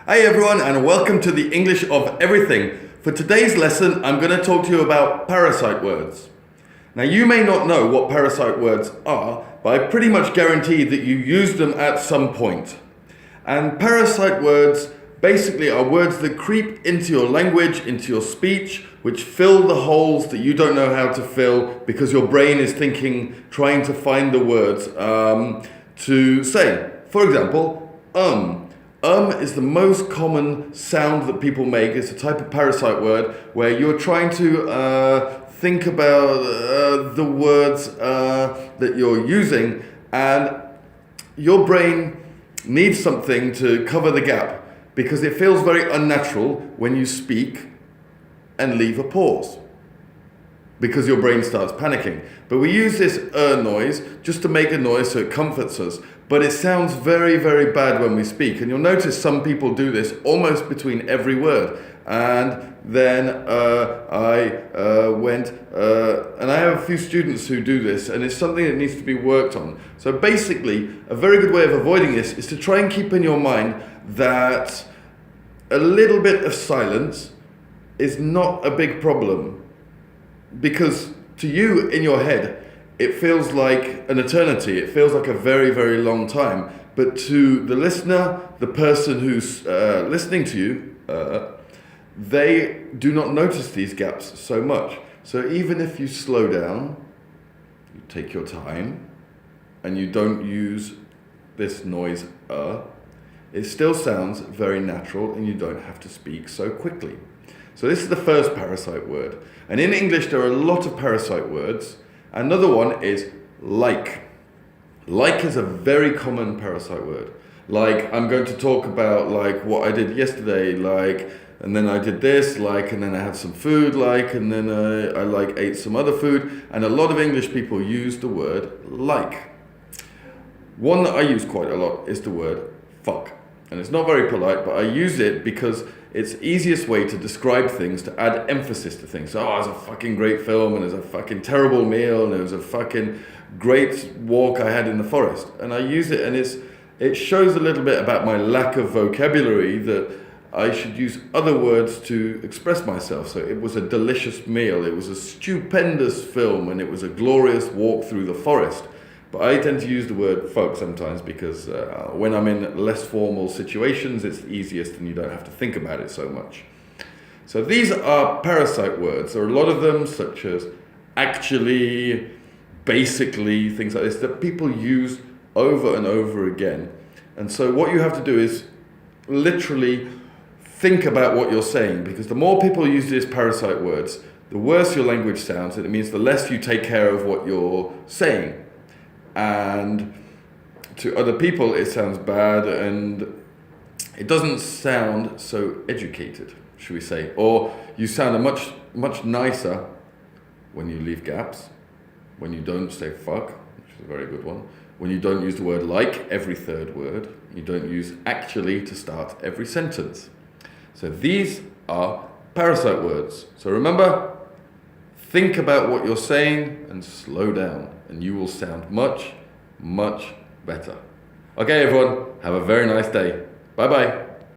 Hi everyone, and welcome to the English of Everything. For today's lesson, I'm going to talk to you about parasite words. Now, you may not know what parasite words are, but I pretty much guarantee that you use them at some point. And parasite words basically are words that creep into your language, into your speech, which fill the holes that you don't know how to fill because your brain is thinking, trying to find the words to say. For example, is the most common sound that people make. It's a type of parasite word where you're trying to think about the words that you're using, and your brain needs something to cover the gap because it feels very unnatural when you speak and leave a pause because your brain starts panicking. But we use this noise just to make a noise so it comforts us. But it sounds very, very bad when we speak. And you'll notice some people do this almost between every word. And then I went, and I have a few students who do this, and it's something that needs to be worked on. So basically, a very good way of avoiding this is to try and keep in your mind that a little bit of silence is not a big problem. Because to you, in your head, it feels like an eternity. It feels like a very, very long time. But to the listener, the person who's listening to you, they do not notice these gaps so much. So even if you slow down, you take your time, and you don't use this noise, it still sounds very natural, and you don't have to speak so quickly. So this is the first parasite word. And in English, there are a lot of parasite words. Another one is like. Like is a very common parasite word. Like, I'm going to talk about like what I did yesterday, like, and then I did this, like, and then I had some food, like, and then I like ate some other food. And a lot of English people use the word like. One that I use quite a lot is the word fuck. And it's not very polite, but I use it because it's the easiest way to describe things, to add emphasis to things. So, it was a fucking great film, and it was a fucking terrible meal, and it was a fucking great walk I had in the forest. And I use it, and it shows a little bit about my lack of vocabulary, that I should use other words to express myself. So it was a delicious meal, it was a stupendous film, and it was a glorious walk through the forest. But I tend to use the word fuck sometimes because when I'm in less formal situations, it's the easiest and you don't have to think about it so much. So these are parasite words. There are a lot of them, such as actually, basically, things like this, that people use over and over again. And so what you have to do is literally think about what you're saying, because the more people use these parasite words, the worse your language sounds, and it means the less you take care of what you're saying. And to other people it sounds bad, and it doesn't sound so educated, should we say. Or you sound much, much nicer when you leave gaps, when you don't say fuck, which is a very good one, when you don't use the word like every third word, you don't use actually to start every sentence. So these are parasite words. So remember, think about what you're saying and slow down, and you will sound much, much better. Okay, everyone, have a very nice day. Bye-bye.